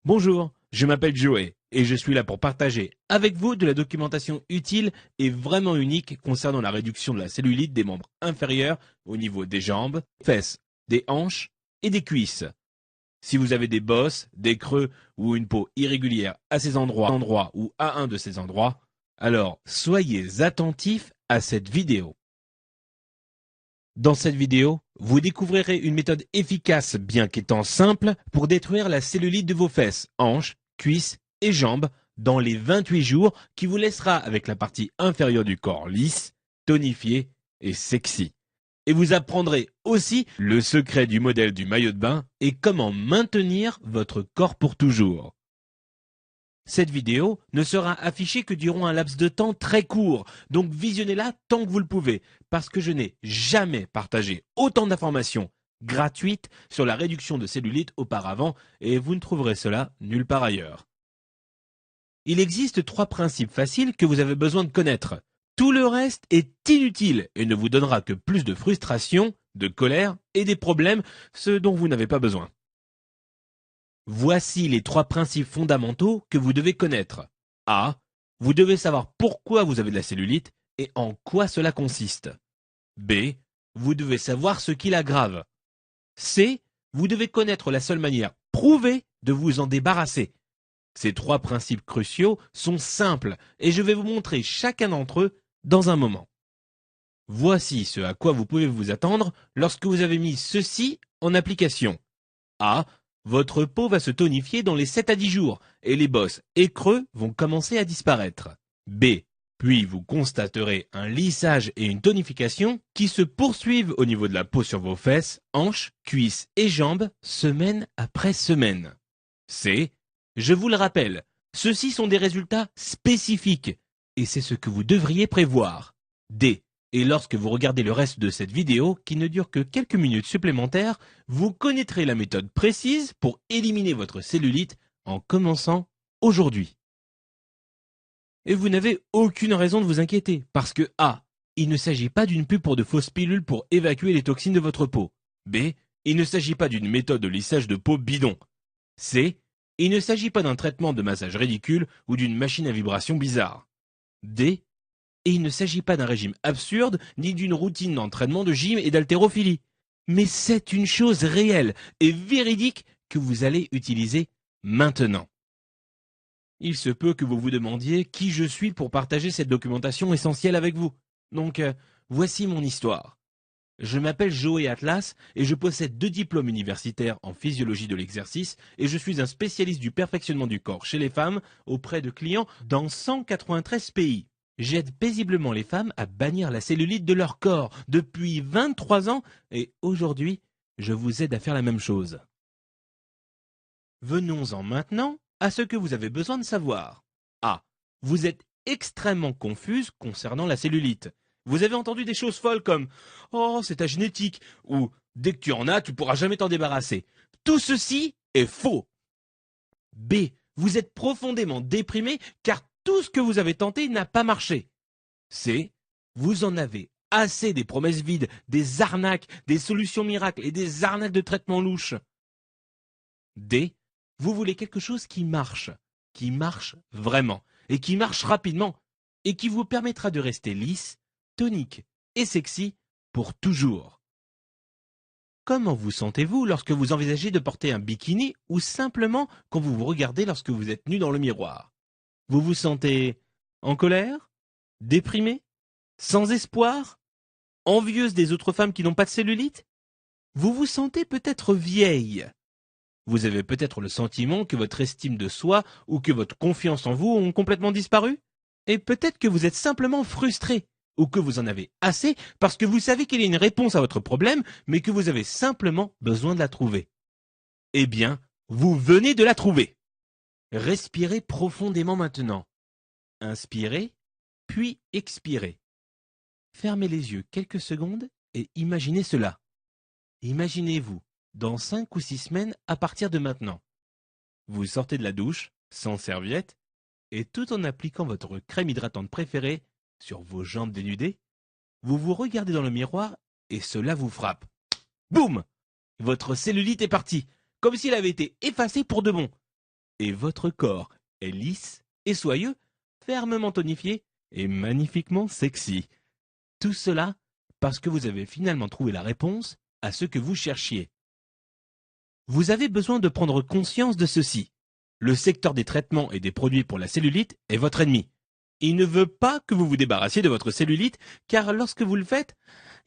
Bonjour, je m'appelle Joey et je suis là pour partager avec vous de la documentation utile et vraiment unique concernant la réduction de la cellulite des membres inférieurs au niveau des jambes, fesses, des hanches et des cuisses. Si vous avez des bosses, des creux ou une peau irrégulière à ces endroits ou à un de ces endroits, alors soyez attentifs à cette vidéo. Dans cette vidéo, vous découvrirez une méthode efficace bien qu'étant simple pour détruire la cellulite de vos fesses, hanches, cuisses et jambes dans les 28 jours qui vous laissera avec la partie inférieure du corps lisse, tonifiée et sexy. Et vous apprendrez aussi le secret du modèle du maillot de bain et comment maintenir votre corps pour toujours. Cette vidéo ne sera affichée que durant un laps de temps très court, donc visionnez-la tant que vous le pouvez, parce que je n'ai jamais partagé autant d'informations gratuites sur la réduction de cellulite auparavant, et vous ne trouverez cela nulle part ailleurs. Il existe 3 principes faciles que vous avez besoin de connaître. Tout le reste est inutile et ne vous donnera que plus de frustration, de colère et des problèmes, ce dont vous n'avez pas besoin. Voici les 3 principes fondamentaux que vous devez connaître. A. Vous devez savoir pourquoi vous avez de la cellulite et en quoi cela consiste. B. Vous devez savoir ce qui l'aggrave. C. Vous devez connaître la seule manière prouvée de vous en débarrasser. Ces 3 principes cruciaux sont simples et je vais vous montrer chacun d'entre eux dans un moment. Voici ce à quoi vous pouvez vous attendre lorsque vous avez mis ceci en application. A. Votre peau va se tonifier dans les 7 à 10 jours et les bosses et creux vont commencer à disparaître. B. Puis vous constaterez un lissage et une tonification qui se poursuivent au niveau de la peau sur vos fesses, hanches, cuisses et jambes semaine après semaine. C. Je vous le rappelle, ceux-ci sont des résultats spécifiques et c'est ce que vous devriez prévoir. D. Et lorsque vous regardez le reste de cette vidéo, qui ne dure que quelques minutes supplémentaires, vous connaîtrez la méthode précise pour éliminer votre cellulite en commençant aujourd'hui. Et vous n'avez aucune raison de vous inquiéter, parce que A. Il ne s'agit pas d'une pub pour de fausses pilules pour évacuer les toxines de votre peau. B. Il ne s'agit pas d'une méthode de lissage de peau bidon. C. Il ne s'agit pas d'un traitement de massage ridicule ou d'une machine à vibration bizarre. D. Et il ne s'agit pas d'un régime absurde, ni d'une routine d'entraînement de gym et d'haltérophilie. Mais c'est une chose réelle et véridique que vous allez utiliser maintenant. Il se peut que vous vous demandiez qui je suis pour partager cette documentation essentielle avec vous. Donc, voici mon histoire. Je m'appelle Joey Atlas et je possède 2 diplômes universitaires en physiologie de l'exercice et je suis un spécialiste du perfectionnement du corps chez les femmes auprès de clients dans 193 pays. J'aide paisiblement les femmes à bannir la cellulite de leur corps depuis 23 ans et aujourd'hui, je vous aide à faire la même chose. Venons-en maintenant à ce que vous avez besoin de savoir. A. Vous êtes extrêmement confuse concernant la cellulite. Vous avez entendu des choses folles comme « Oh, c'est ta génétique » ou « Dès que tu en as, tu pourras jamais t'en débarrasser ». Tout ceci est faux. B. Vous êtes profondément déprimé car tout ce que vous avez tenté n'a pas marché. C. Vous en avez assez des promesses vides, des arnaques, des solutions miracles et des arnaques de traitement louche. D. Vous voulez quelque chose qui marche vraiment, et qui marche rapidement, et qui vous permettra de rester lisse, tonique et sexy pour toujours. Comment vous sentez-vous lorsque vous envisagez de porter un bikini ou simplement quand vous vous regardez lorsque vous êtes nu dans le miroir? Vous vous sentez en colère? Déprimé? Sans espoir? Envieuse des autres femmes qui n'ont pas de cellulite? Vous vous sentez peut-être vieille? Vous avez peut-être le sentiment que votre estime de soi ou que votre confiance en vous ont complètement disparu? Et peut-être que vous êtes simplement frustré ou que vous en avez assez parce que vous savez qu'il y a une réponse à votre problème mais que vous avez simplement besoin de la trouver. Eh bien, vous venez de la trouver. Respirez profondément maintenant. Inspirez, puis expirez. Fermez les yeux quelques secondes et imaginez cela. Imaginez-vous dans 5 ou 6 semaines à partir de maintenant. Vous sortez de la douche, sans serviette, et tout en appliquant votre crème hydratante préférée sur vos jambes dénudées, vous vous regardez dans le miroir et cela vous frappe. Boum! Votre cellulite est partie, comme si elle avait été effacée pour de bon. et votre corps est lisse et soyeux, fermement tonifié et magnifiquement sexy. Tout cela parce que vous avez finalement trouvé la réponse à ce que vous cherchiez. Vous avez besoin de prendre conscience de ceci. Le secteur des traitements et des produits pour la cellulite est votre ennemi. Il ne veut pas que vous vous débarrassiez de votre cellulite, car lorsque vous le faites,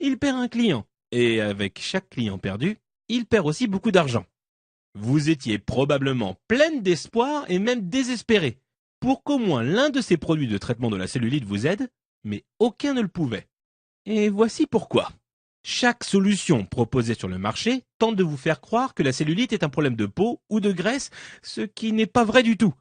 il perd un client. Et avec chaque client perdu, il perd aussi beaucoup d'argent. Vous étiez probablement pleine d'espoir et même désespérée pour qu'au moins l'un de ces produits de traitement de la cellulite vous aide, mais aucun ne le pouvait. Et voici pourquoi. Chaque solution proposée sur le marché tente de vous faire croire que la cellulite est un problème de peau ou de graisse, ce qui n'est pas vrai du tout.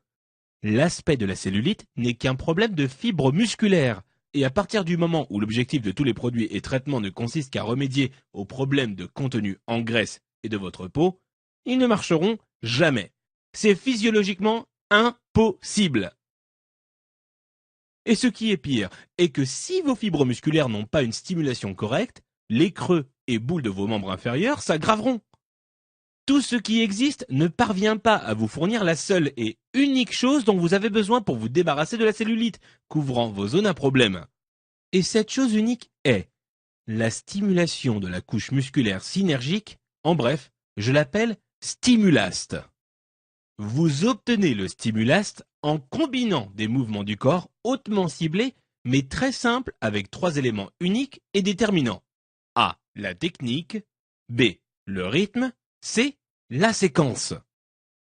L'aspect de la cellulite n'est qu'un problème de fibres musculaires. Et à partir du moment où l'objectif de tous les produits et traitements ne consiste qu'à remédier aux problèmes de contenu en graisse et de votre peau, ils ne marcheront jamais. C'est physiologiquement impossible. Et ce qui est pire est que si vos fibres musculaires n'ont pas une stimulation correcte, les creux et boules de vos membres inférieurs s'aggraveront. Tout ce qui existe ne parvient pas à vous fournir la seule et unique chose dont vous avez besoin pour vous débarrasser de la cellulite, couvrant vos zones à problème. Et cette chose unique est la stimulation de la couche musculaire synergique, en bref, je l'appelle Stimulast. Vous obtenez le Stimulast en combinant des mouvements du corps hautement ciblés, mais très simples avec 3 éléments uniques et déterminants. A. La technique. B. Le rythme. C. La séquence.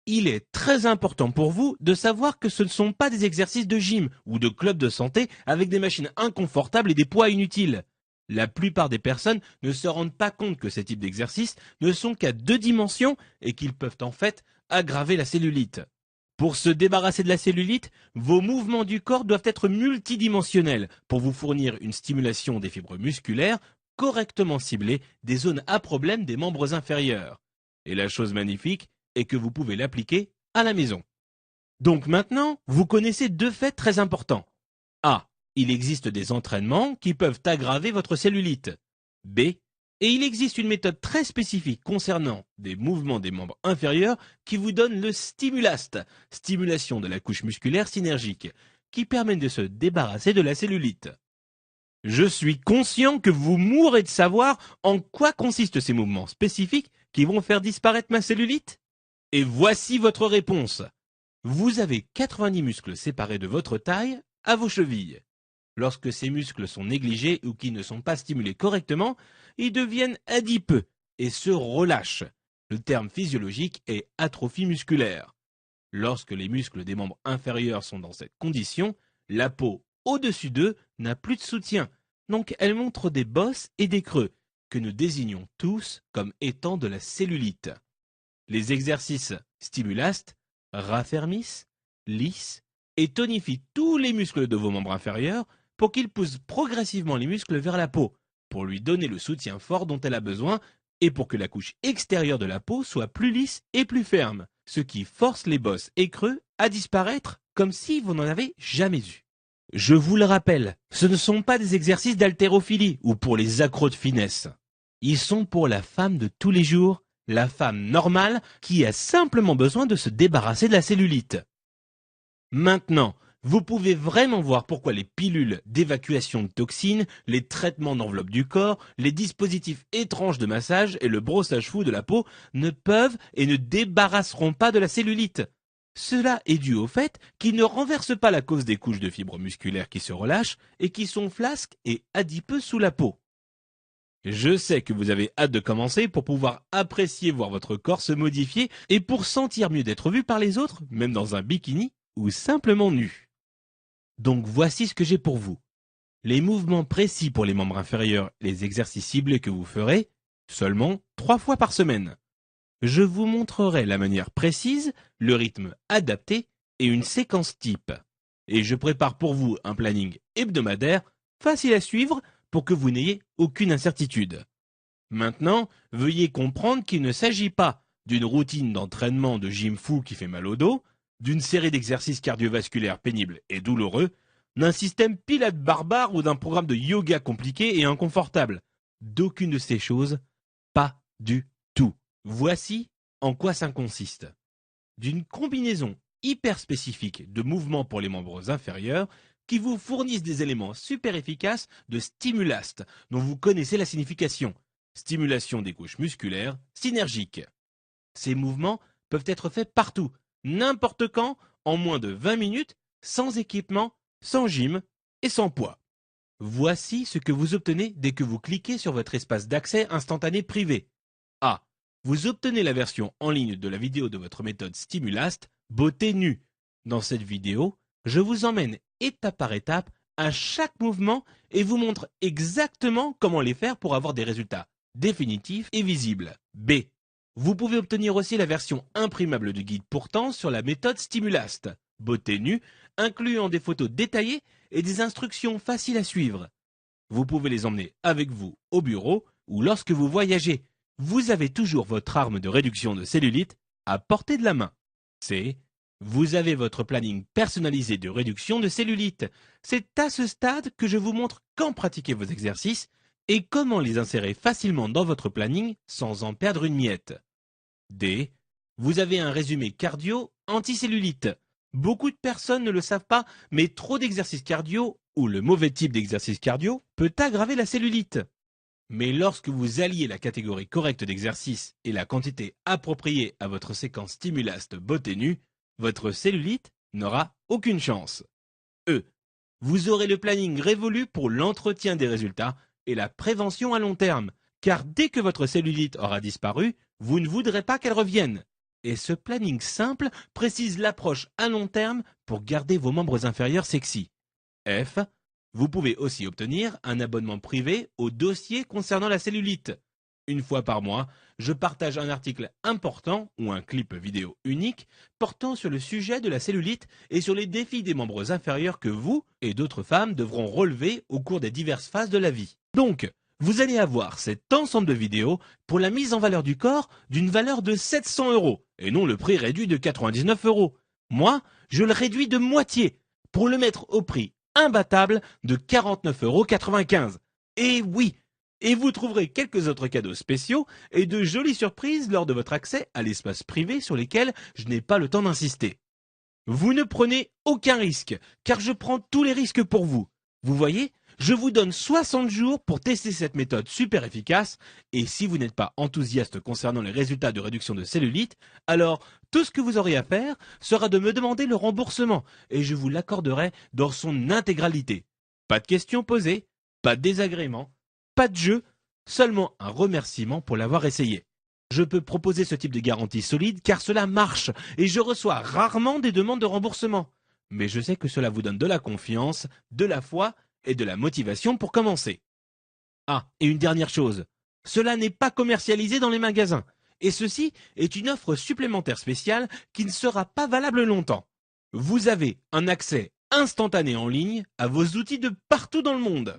Il est très important pour vous de savoir que ce ne sont pas des exercices de gym ou de club de santé avec des machines inconfortables et des poids inutiles. La plupart des personnes ne se rendent pas compte que ces types d'exercices ne sont qu'à 2 dimensions et qu'ils peuvent en fait aggraver la cellulite. Pour se débarrasser de la cellulite, vos mouvements du corps doivent être multidimensionnels pour vous fournir une stimulation des fibres musculaires correctement ciblées des zones à problème des membres inférieurs. Et la chose magnifique est que vous pouvez l'appliquer à la maison. Donc maintenant, vous connaissez 2 faits très importants. A. Il existe des entraînements qui peuvent aggraver votre cellulite. B. Et il existe une méthode très spécifique concernant des mouvements des membres inférieurs qui vous donne le Stimulast, stimulation de la couche musculaire synergique, qui permet de se débarrasser de la cellulite. Je suis conscient que vous mourrez de savoir en quoi consistent ces mouvements spécifiques qui vont faire disparaître ma cellulite. Et voici votre réponse. Vous avez 90 muscles séparés de votre taille à vos chevilles. Lorsque ces muscles sont négligés ou qui ne sont pas stimulés correctement, ils deviennent adipeux et se relâchent. Le terme physiologique est atrophie musculaire. Lorsque les muscles des membres inférieurs sont dans cette condition, la peau au-dessus d'eux n'a plus de soutien, donc elle montre des bosses et des creux, que nous désignons tous comme étant de la cellulite. Les exercices Stimulast raffermissent, lissent et tonifient tous les muscles de vos membres inférieurs pour qu'ils poussent progressivement les muscles vers la peau, pour lui donner le soutien fort dont elle a besoin et pour que la couche extérieure de la peau soit plus lisse et plus ferme, ce qui force les bosses et creux à disparaître comme si vous n'en avez jamais eu. Je vous le rappelle, ce ne sont pas des exercices d'haltérophilie ou pour les accros de finesse. Ils sont pour la femme de tous les jours, la femme normale qui a simplement besoin de se débarrasser de la cellulite. Maintenant, vous pouvez vraiment voir pourquoi les pilules d'évacuation de toxines, les traitements d'enveloppe du corps, les dispositifs étranges de massage et le brossage fou de la peau ne peuvent et ne débarrasseront pas de la cellulite. Cela est dû au fait qu'ils ne renversent pas la cause des couches de fibres musculaires qui se relâchent et qui sont flasques et adipeux sous la peau. Je sais que vous avez hâte de commencer pour pouvoir apprécier voir votre corps se modifier et pour sentir mieux d'être vu par les autres, même dans un bikini ou simplement nu. Donc voici ce que j'ai pour vous. Les mouvements précis pour les membres inférieurs et les exercices ciblés que vous ferez, seulement 3 fois par semaine. Je vous montrerai la manière précise, le rythme adapté et une séquence type. Et je prépare pour vous un planning hebdomadaire, facile à suivre, pour que vous n'ayez aucune incertitude. Maintenant, veuillez comprendre qu'il ne s'agit pas d'une routine d'entraînement de gym fou qui fait mal au dos, d'une série d'exercices cardiovasculaires pénibles et douloureux, d'un système Pilates barbare ou d'un programme de yoga compliqué et inconfortable. D'aucune de ces choses, pas du tout. Voici en quoi ça consiste. D'une combinaison hyper spécifiques de mouvements pour les membres inférieurs qui vous fournissent des éléments super efficaces de Stimulast, dont vous connaissez la signification. Stimulation des couches musculaires synergiques. Ces mouvements peuvent être faits partout, n'importe quand, en moins de 20 minutes, sans équipement, sans gym et sans poids. Voici ce que vous obtenez dès que vous cliquez sur votre espace d'accès instantané privé. A. Vous obtenez la version en ligne de la vidéo de votre méthode Stimulast, beauté nue. Dans cette vidéo, je vous emmène étape par étape à chaque mouvement et vous montre exactement comment les faire pour avoir des résultats définitifs et visibles. B. Vous pouvez obtenir aussi la version imprimable du guide pourtant sur la méthode Stimulast, beauté nue, incluant des photos détaillées et des instructions faciles à suivre. Vous pouvez les emmener avec vous au bureau ou lorsque vous voyagez. Vous avez toujours votre arme de réduction de cellulite à portée de la main. C. Vous avez votre planning personnalisé de réduction de cellulite. C'est à ce stade que je vous montre quand pratiquer vos exercices et comment les insérer facilement dans votre planning sans en perdre une miette. D. Vous avez un résumé cardio anticellulite. Beaucoup de personnes ne le savent pas, mais trop d'exercices cardio ou le mauvais type d'exercice cardio peut aggraver la cellulite. Mais lorsque vous alliez la catégorie correcte d'exercice et la quantité appropriée à votre séquence Stimulast beauté nue, votre cellulite n'aura aucune chance. E. Vous aurez le planning révolu pour l'entretien des résultats et la prévention à long terme, car dès que votre cellulite aura disparu, vous ne voudrez pas qu'elle revienne. Et ce planning simple précise l'approche à long terme pour garder vos membres inférieurs sexy. F. Vous pouvez aussi obtenir un abonnement privé au dossier concernant la cellulite. Une fois par mois, je partage un article important ou un clip vidéo unique portant sur le sujet de la cellulite et sur les défis des membres inférieurs que vous et d'autres femmes devront relever au cours des diverses phases de la vie. Donc, vous allez avoir cet ensemble de vidéos pour la mise en valeur du corps d'une valeur de 700 € et non le prix réduit de 99 €. Moi, je le réduis de moitié pour le mettre au prix imbattable de 49,95 €. Et oui, et vous trouverez quelques autres cadeaux spéciaux et de jolies surprises lors de votre accès à l'espace privé sur lesquels je n'ai pas le temps d'insister. Vous ne prenez aucun risque, car je prends tous les risques pour vous. Vous voyez, je vous donne 60 jours pour tester cette méthode super efficace, et si vous n'êtes pas enthousiaste concernant les résultats de réduction de cellulite, alors tout ce que vous aurez à faire sera de me demander le remboursement, et je vous l'accorderai dans son intégralité. Pas de questions posées, pas de désagréments, pas de jeu, seulement un remerciement pour l'avoir essayé. Je peux proposer ce type de garantie solide car cela marche et je reçois rarement des demandes de remboursement. Mais je sais que cela vous donne de la confiance, de la foi et de la motivation pour commencer. Ah, et une dernière chose, cela n'est pas commercialisé dans les magasins et ceci est une offre supplémentaire spéciale qui ne sera pas valable longtemps. Vous avez un accès instantané en ligne à vos outils de partout dans le monde.